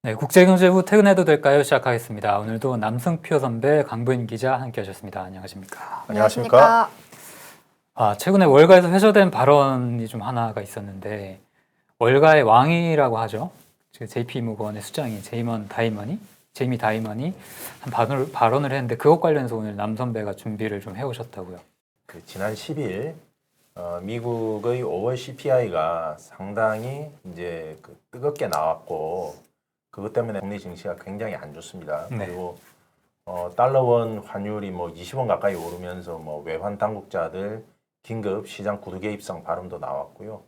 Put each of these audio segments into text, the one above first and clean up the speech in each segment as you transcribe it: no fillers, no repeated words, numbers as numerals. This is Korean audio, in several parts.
네, 국제경제부 퇴근해도 될까요? 시작하겠습니다. 오늘도 남승표 선배, 강부인 기자 함께 하셨습니다. 안녕하십니까? 안녕하십니까? 최근에 월가에서 회자된 발언이 좀 하나가 있었는데, 월가의 왕이라고 하죠. JP 모건의 수장이 제이미 다이먼이 한 발언을 했는데, 그것 관련해서 오늘 남 선배가 준비를 좀 해오셨다고요. 지난 10일 미국의 5월 CPI가 상당히 이제 뜨겁게 나왔고 그것 때문에 국내 증시가 굉장히 안 좋습니다. 네. 그리고 달러원 환율이 20원 가까이 오르면서 외환 당국자들 긴급 시장 구두 개입성 발언도 나왔고요.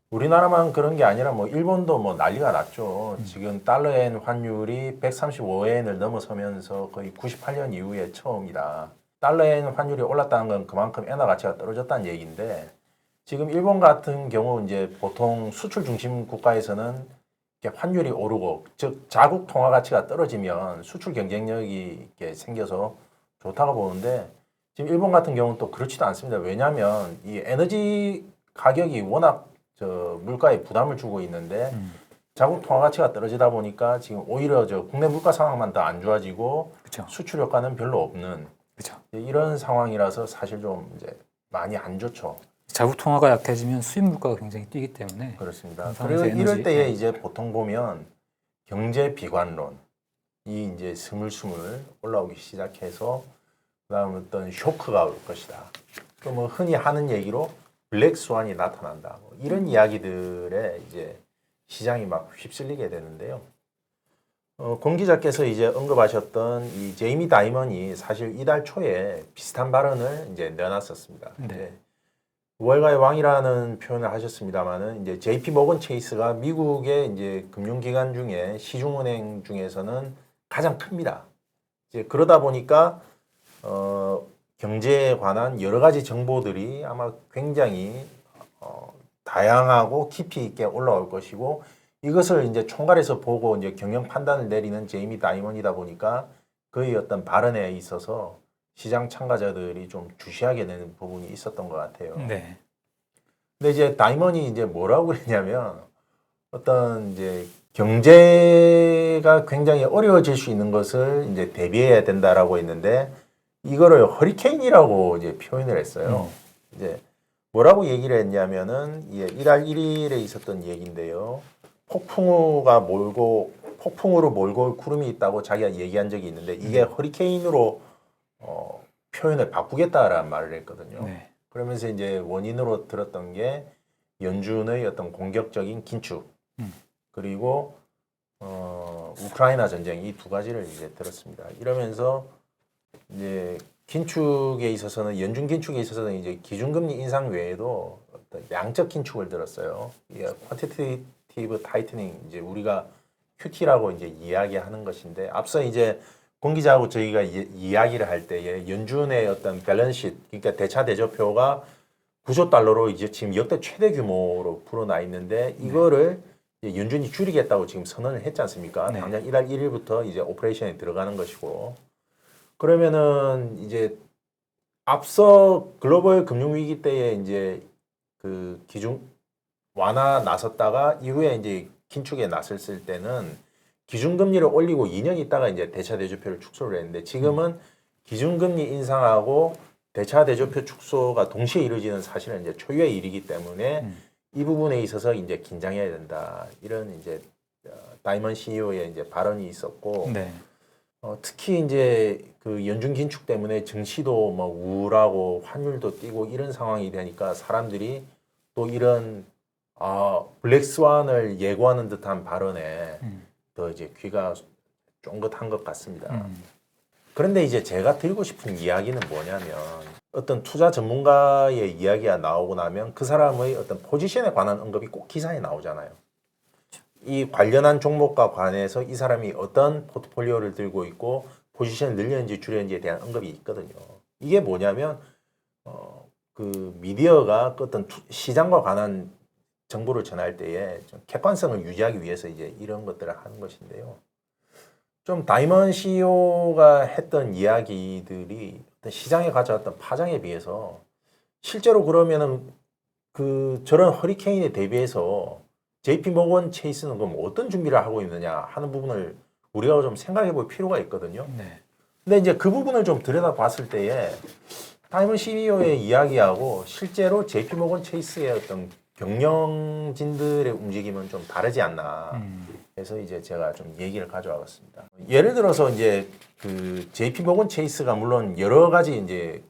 우리나라만 그런 게 아니라 일본도 난리가 났죠. 지금 달러엔 환율이 135엔을 넘어서면서 거의 98년 이후에 처음이다. 달러엔 환율이 올랐다는 건 그만큼 엔화 가치가 떨어졌다는 얘기인데 지금 일본 같은 경우 이제 보통 수출 중심 국가에서는 이렇게 환율이 오르고 즉 자국 통화 가치가 떨어지면 수출 경쟁력이 이렇게 생겨서 좋다고 보는데 지금 일본 같은 경우는 또 그렇지도 않습니다. 왜냐하면 이 에너지 가격이 워낙 물가에 부담을 주고 있는데 자국 통화 가치가 떨어지다 보니까 지금 오히려 국내 물가 상황만 더 안 좋아지고 그쵸. 수출 효과는 별로 없는 그렇죠. 이런 상황이라서 사실 좀 이제 많이 안 좋죠. 자국 통화가 약해지면 수입 물가가 굉장히 뛰기 때문에 그렇습니다. 상황에서 그리고 이럴 때에 네. 이제 보통 보면 경제 비관론이 이제 스물스물 올라오기 시작해서 그다음 어떤 쇼크가 올 것이다. 또 흔히 하는 얘기로 블랙 스완이 나타난다. 이런 이야기들에 이제 시장이 막 휩쓸리게 되는데요. 공 기자께서 이제 언급하셨던 이 제이미 다이먼이 사실 이달 초에 비슷한 발언을 이제 내놨었습니다. 네. 월가의 왕이라는 표현을 하셨습니다만은 이제 JP 모건 체이스가 미국의 이제 금융기관 중에 시중은행 중에서는 가장 큽니다. 이제 그러다 보니까 경제에 관한 여러 가지 정보들이 아마 굉장히 다양하고 깊이 있게 올라올 것이고 이것을 이제 총괄해서 보고 이제 경영 판단을 내리는 제이미 다이먼이다 보니까 그의 어떤 발언에 있어서 시장 참가자들이 좀 주시하게 되는 부분이 있었던 것 같아요. 네. 근데 이제 다이먼이 이제 뭐라고 그랬냐면 어떤 이제 경제가 굉장히 어려워질 수 있는 것을 이제 대비해야 된다라고 했는데 이거를 허리케인이라고 이제 표현을 했어요. 이제 뭐라고 얘기를 했냐면은 1월 1일에 있었던 얘기인데요. 폭풍으로 몰고 올 구름이 있다고 자기가 얘기한 적이 있는데 이게 허리케인으로 표현을 바꾸겠다라는 말을 했거든요. 네. 그러면서 이제 원인으로 들었던 게 연준의 어떤 공격적인 긴축 그리고 우크라이나 전쟁 이 두 가지를 이제 들었습니다. 이러면서 이제 긴축에 있어서는 연준 긴축에 있어서는 이제 기준금리 인상 외에도 어떤 양적 긴축을 들었어요. 쿼티테이티브 타이트닝 이제 우리가 QT라고 이제 이야기하는 것인데 앞서 이제 공 기자하고 저희가 이야기를 할 때에 연준의 어떤 밸런스 그러니까 대차 대조표가 9조 달러로 이제 지금 역대 최대 규모로 불어나 있는데 이거를 연준이 줄이겠다고 지금 선언을 했지 않습니까? 네. 당장 1월 1일부터 이제 오퍼레이션에 들어가는 것이고 그러면은 이제 앞서 글로벌 금융위기 때에 이제 그 기준 완화 나섰다가 이후에 이제 긴축에 나섰을 때는 기준금리를 올리고 2년 있다가 이제 대차대조표를 축소를 했는데 지금은 기준금리 인상하고 대차대조표 축소가 동시에 이루어지는 사실은 이제 초유의 일이기 때문에 이 부분에 있어서 이제 긴장해야 된다. 이런 이제 다이먼 CEO의 이제 발언이 있었고 네. 특히 이제 그 연준 긴축 때문에 증시도 우울하고 환율도 뛰고 이런 상황이 되니까 사람들이 또 이런 블랙스완을 예고하는 듯한 발언에 더 이제 귀가 쫑긋한 것 같습니다. 그런데 이제 제가 드리고 싶은 이야기는 뭐냐면 어떤 투자 전문가의 이야기가 나오고 나면 그 사람의 어떤 포지션에 관한 언급이 꼭 기사에 나오잖아요. 이 관련한 종목과 관해서 이 사람이 어떤 포트폴리오를 들고 있고 포지션을 늘렸는지 줄였는지에 대한 언급이 있거든요. 이게 뭐냐면 그 미디어가 어떤 시장과 관한 정보를 전할 때에 좀 객관성을 유지하기 위해서 이제 이런 것들을 하는 것인데요. 좀 다이먼 CEO가 했던 이야기들이 어떤 시장에 가져왔던 파장에 비해서 실제로 그러면은 그 저런 허리케인에 대비해서 JP 모건 체이스는 그럼 어떤 준비를 하고 있느냐 하는 부분을 우리가 좀 생각해 볼 필요가 있거든요. 네. 근데 이제 그 부분을 좀 들여다봤을 때에 다이먼 CEO의 이야기하고 실제로 JP 모건 체이스의 어떤 경영진들의 움직임은 좀 다르지 않나. 그래서 이제 제가 좀 얘기를 가져와봤습니다. 예를 들어서 이제 그 JP 모건 체이스가 물론 여러 가지 이제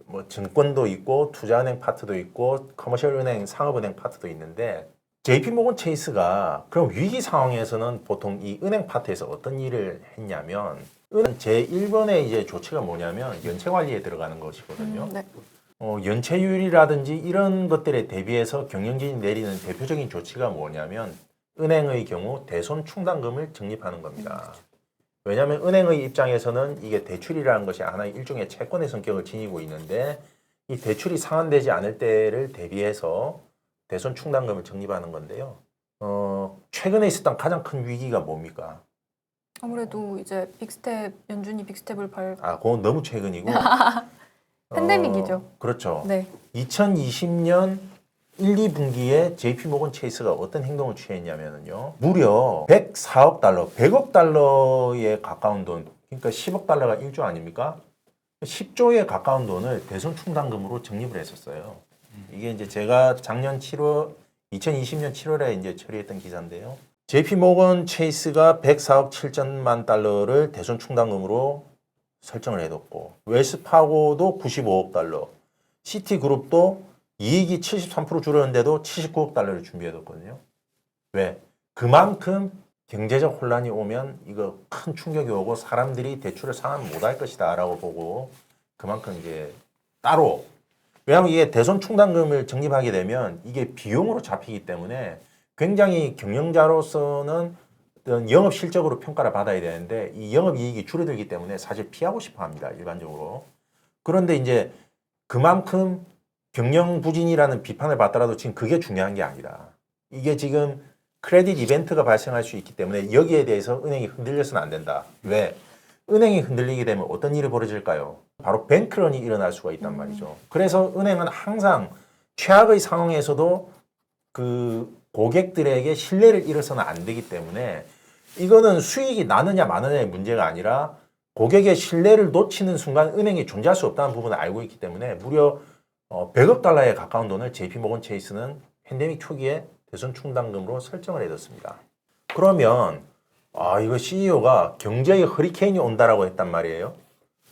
뭐 증권도 있고 투자은행 파트도 있고 커머셜 은행, 상업은행 파트도 있는데 JP 모건 체이스가 그럼 위기 상황에서는 보통 이 은행 파트에서 어떤 일을 했냐면 은행 제1번의 이제 조치가 뭐냐면 연체 관리에 들어가는 것이거든요. 네. 연체율이라든지 이런 것들에 대비해서 경영진이 내리는 대표적인 조치가 뭐냐면 은행의 경우 대손 충당금을 적립하는 겁니다. 왜냐하면 은행의 입장에서는 이게 대출이라는 것이 하나의 일종의 채권의 성격을 지니고 있는데 이 대출이 상환되지 않을 때를 대비해서 대손 충당금을 적립하는 건데요. 최근에 있었던 가장 큰 위기가 뭡니까? 아무래도 이제 빅스텝, 연준이 빅스텝을 그건 너무 최근이고. 팬데믹이죠. 그렇죠. 네. 2020년 1, 2분기에 JP 모건 체이스가 어떤 행동을 취했냐면요. 무려 104억 달러, 100억 달러에 가까운 돈, 그러니까 10억 달러가 1조 아닙니까? 10조에 가까운 돈을 대손 충당금으로 적립을 했었어요. 이게 이제 제가 작년 7월, 2020년 7월에 이제 처리했던 기사인데요. JP 모건 체이스가 104억 7천만 달러를 대손 충당금으로 설정을 해뒀고, 웰스파고도 95억 달러, 시티그룹도 이익이 73% 줄었는데도 79억 달러를 준비해뒀거든요. 왜? 그만큼 경제적 혼란이 오면 이거 큰 충격이 오고 사람들이 대출을 상환 못할 것이다라고 보고 그만큼 이제 따로, 왜냐하면 이게 대손 충당금을 적립하게 되면 이게 비용으로 잡히기 때문에 굉장히 경영자로서는 어떤 영업 실적으로 평가를 받아야 되는데 이 영업 이익이 줄어들기 때문에 사실 피하고 싶어 합니다, 일반적으로. 그런데 이제 그만큼 경영 부진이라는 비판을 받더라도 지금 그게 중요한 게 아니라 이게 지금 크레딧 이벤트가 발생할 수 있기 때문에 여기에 대해서 은행이 흔들려서는 안 된다. 왜? 은행이 흔들리게 되면 어떤 일이 벌어질까요? 바로 뱅크런이 일어날 수가 있단 말이죠. 그래서 은행은 항상 최악의 상황에서도 그 고객들에게 신뢰를 잃어서는 안 되기 때문에 이거는 수익이 나느냐 마느냐의 문제가 아니라 고객의 신뢰를 놓치는 순간 은행이 존재할 수 없다는 부분을 알고 있기 때문에 무려 100억 달러에 가까운 돈을 JP 모건 체이스는 팬데믹 초기에 대손 충당금으로 설정을 해뒀습니다. 그러면 이거 CEO가 경제의 허리케인이 온다라고 했단 말이에요.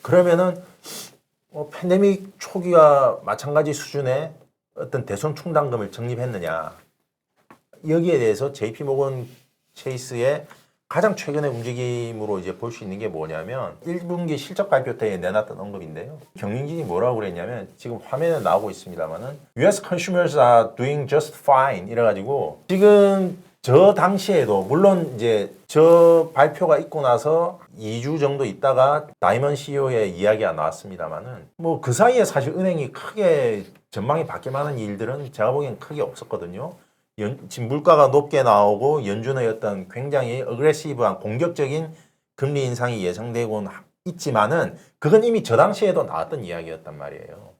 그러면은 팬데믹 초기와 마찬가지 수준의 어떤 대손 충당금을 적립했느냐, 여기에 대해서 JP 모건 체이스의 가장 최근의 움직임으로 이제 볼 수 있는 게 뭐냐면 1분기 실적 발표 때에 내놨던 언급인데요. 경영진이 뭐라고 그랬냐면 지금 화면에 나오고 있습니다만은 US consumers are doing just fine 이래가지고 지금 저 당시에도 물론 이제 저 발표가 있고 나서 2주 정도 있다가 다이먼 CEO의 이야기가 나왔습니다만은 뭐 그 사이에 사실 은행이 크게 전망이 바뀔 만한 일들은 제가 보기엔 크게 없었거든요. 지금 물가가 높게 나오고 연준의 어떤 굉장히 어그레시브한 공격적인 금리 인상이 예상되곤 있지만은 그건 이미 저 당시에도 나왔던 이야기였단 말이에요.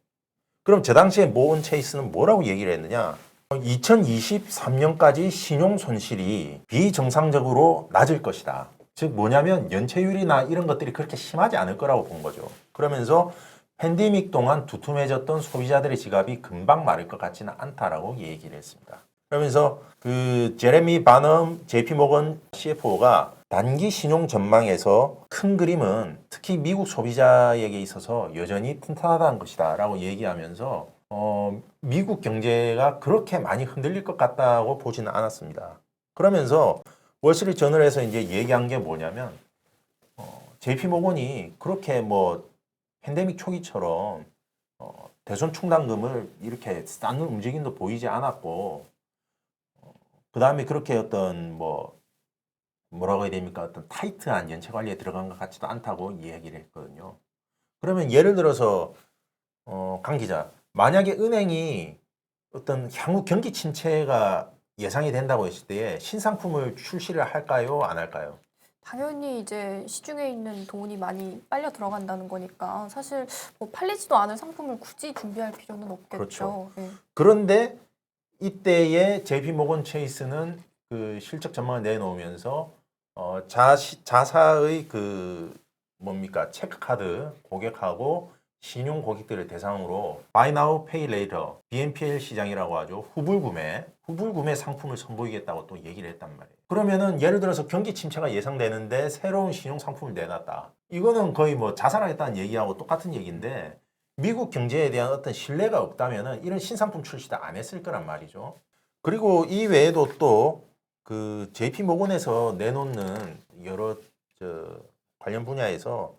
그럼 저 당시에 모건 체이스는 뭐라고 얘기를 했느냐? 2023년까지 신용 손실이 비정상적으로 낮을 것이다. 즉 뭐냐면 연체율이나 이런 것들이 그렇게 심하지 않을 거라고 본 거죠. 그러면서 팬데믹 동안 두툼해졌던 소비자들의 지갑이 금방 마를 것 같지는 않다라고 얘기를 했습니다. 그러면서 그 제레미 바넘 JP 모건 CFO가 단기 신용 전망에서 큰 그림은 특히 미국 소비자에게 있어서 여전히 튼튼하다는 것이다 라고 얘기하면서 미국 경제가 그렇게 많이 흔들릴 것 같다고 보지는 않았습니다. 그러면서 월스트리트 저널에서 이제 얘기한 게 뭐냐면 JP 모건이 그렇게 뭐 팬데믹 초기처럼 대손 충당금을 이렇게 쌓는 움직임도 보이지 않았고 그 다음에 그렇게 어떤 뭐라고 해야 됩니까? 어떤 타이트한 연체 관리에 들어간 것 같지도 않다고 이야기를 했거든요. 그러면 예를 들어서 강 기자, 만약에 은행이 어떤 향후 경기 침체가 예상이 된다고 했을 때 신상품을 출시를 할까요? 안 할까요? 당연히 이제 시중에 있는 돈이 많이 빨려 들어간다는 거니까 사실 뭐 팔리지도 않을 상품을 굳이 준비할 필요는 없겠죠. 그렇죠. 네. 그런데 이때의 JP 모건 체이스는 그 실적 전망을 내놓으면서 자사의 그 뭡니까 체크카드 고객하고 신용 고객들을 대상으로 Buy Now Pay Later BNPL 시장이라고 하죠. 후불구매 상품을 선보이겠다고 또 얘기를 했단 말이에요. 그러면은 예를 들어서 경기 침체가 예상되는데 새로운 신용 상품을 내놨다. 이거는 거의 뭐 자살하겠다는 얘기하고 똑같은 얘기인데 미국 경제에 대한 어떤 신뢰가 없다면은 이런 신상품 출시도 안 했을 거란 말이죠. 그리고 이 외에도 또 그 JP 모건에서 내놓는 여러 관련 분야에서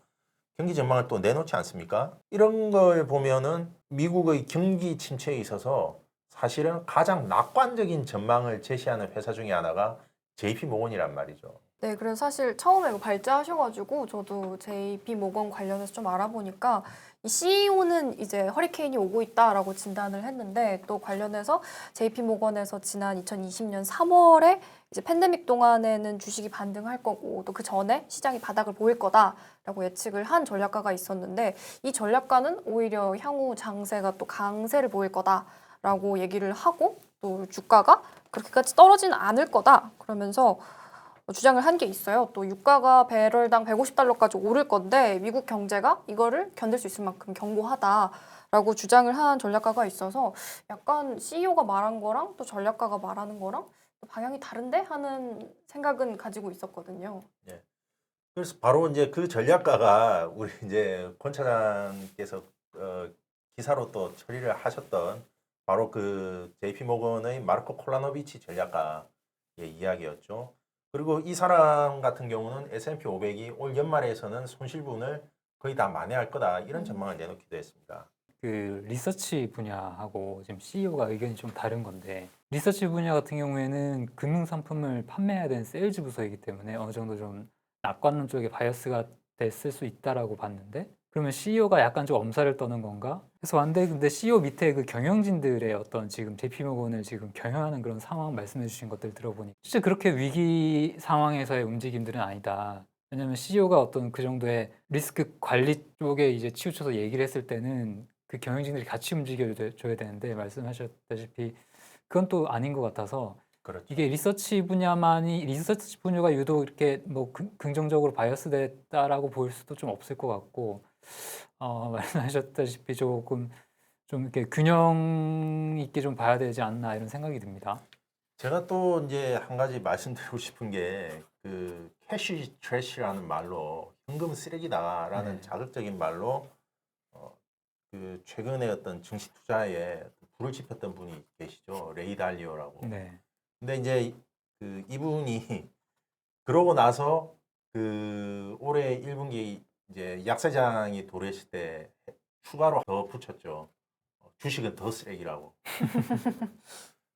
경기 전망을 또 내놓지 않습니까? 이런 걸 보면은 미국의 경기 침체에 있어서 사실은 가장 낙관적인 전망을 제시하는 회사 중에 하나가 JP 모건이란 말이죠. 네, 그래서 사실 처음에 이거 발제하셔가지고 저도 JP 모건 관련해서 좀 알아보니까 이 CEO는 이제 허리케인이 오고 있다라고 진단을 했는데 또 관련해서 JP 모건에서 지난 2020년 3월에 이제 팬데믹 동안에는 주식이 반등할 거고 또 그 전에 시장이 바닥을 보일 거다라고 예측을 한 전략가가 있었는데 이 전략가는 오히려 향후 장세가 또 강세를 보일 거다라고 얘기를 하고 또 주가가 그렇게까지 떨어지는 않을 거다 그러면서 주장을 한 게 있어요. 또 유가가 배럴당 150달러까지 오를 건데 미국 경제가 이거를 견딜 수 있을 만큼 견고하다라고 주장을 한 전략가가 있어서 약간 CEO가 말한 거랑 또 전략가가 말하는 거랑 또 방향이 다른데 하는 생각은 가지고 있었거든요. 예. 그래서 바로 이제 그 전략가가 우리 이제 권 차장께서 기사로 또 처리를 하셨던 바로 그 JP 모건의 마르코 콜라노비치 전략가의 이야기였죠. 그리고 이 사람 같은 경우는 S&P 500이 올 연말에서는 손실분을 거의 다 만회할 거다 이런 전망을 내놓기도 했습니다. 그 리서치 분야하고 지금 CEO가 의견이 좀 다른 건데 리서치 분야 같은 경우에는 금융 상품을 판매해야 되는 세일즈 부서이기 때문에 어느 정도 좀 낙관론 쪽에 바이어스가 됐을 수 있다라고 봤는데 그러면 CEO가 약간 좀 엄살을 떠는 건가? 그래서 왔는데 근데 CEO 밑에 그 경영진들의 어떤 지금 JP모건을 지금 경영하는 그런 상황 말씀해 주신 것들 들어보니 진짜 그렇게 위기 상황에서의 움직임들은 아니다. 왜냐하면 CEO가 어떤 그 정도의 리스크 관리 쪽에 이제 치우쳐서 얘기를 했을 때는 그 경영진들이 같이 움직여줘야 되는데 말씀하셨다시피 그건 또 아닌 것 같아서 그렇죠. 이게 리서치 분야가 유독 이렇게 뭐 긍정적으로 바이어스 됐다라고 볼 수도 좀 없을 것 같고 말씀하셨다시피 조금 좀 이렇게 균형 있게 좀 봐야 되지 않나 이런 생각이 듭니다. 제가 또 이제 한 가지 말씀드리고 싶은 게 그 캐시 트래시라는 말로 현금 쓰레기다라는 네. 자극적인 말로 그 최근에 어떤 증시 투자에 불을 지폈던 분이 계시죠. 레이 달리오라고. 네. 근데 이제 그 이분이 그러고 나서 그 올해 1분기 이제 약세장이 도래했을 때 추가로 더 붙였죠. 주식은 더 쓰레기라고.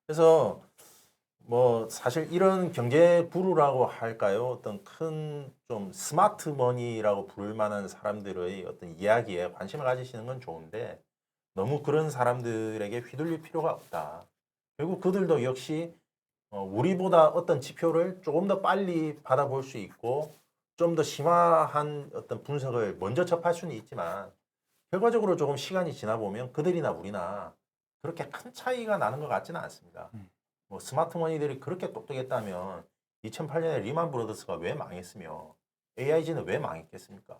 그래서 뭐 사실 이런 경제 부루라고 할까요? 어떤 큰 좀 스마트 머니라고 부를 만한 사람들의 어떤 이야기에 관심을 가지시는 건 좋은데 너무 그런 사람들에게 휘둘릴 필요가 없다. 결국 그들도 역시 우리보다 어떤 지표를 조금 더 빨리 받아볼 수 있고 좀 더 심화한 어떤 분석을 먼저 접할 수는 있지만 결과적으로 조금 시간이 지나 보면 그들이나 우리나 그렇게 큰 차이가 나는 것 같지는 않습니다. 뭐 스마트머니들이 그렇게 똑똑했다면 2008년에 리만 브로더스가 왜 망했으며 AIG는 왜 망했겠습니까?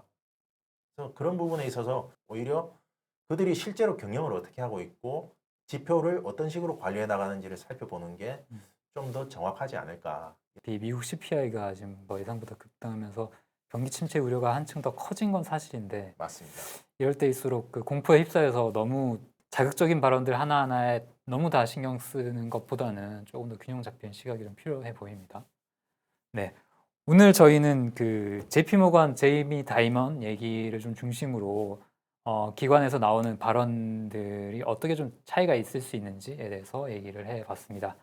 그래서 그런 부분에 있어서 오히려 그들이 실제로 경영을 어떻게 하고 있고 지표를 어떤 식으로 관리해 나가는지를 살펴보는 게 좀 더 정확하지 않을까. 미국 CPI가 지금 뭐 예상보다 급등하면서 경기 침체 우려가 한층 더 커진 건 사실인데 맞습니다. 이럴 때일수록 그 공포에 휩싸여서 너무 자극적인 발언들 하나하나에 너무 다 신경 쓰는 것보다는 조금 더 균형 잡힌 시각이 좀 필요해 보입니다. 네. 오늘 저희는 그 JP모건 제이미 다이먼 얘기를 좀 중심으로 기관에서 나오는 발언들이 어떻게 좀 차이가 있을 수 있는지에 대해서 얘기를 해봤습니다.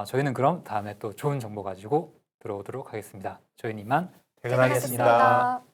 저희는 그럼 다음에 또 좋은 정보 가지고 들어오도록 하겠습니다. 저희는 이만 퇴근하겠습니다. 퇴근하겠습니다.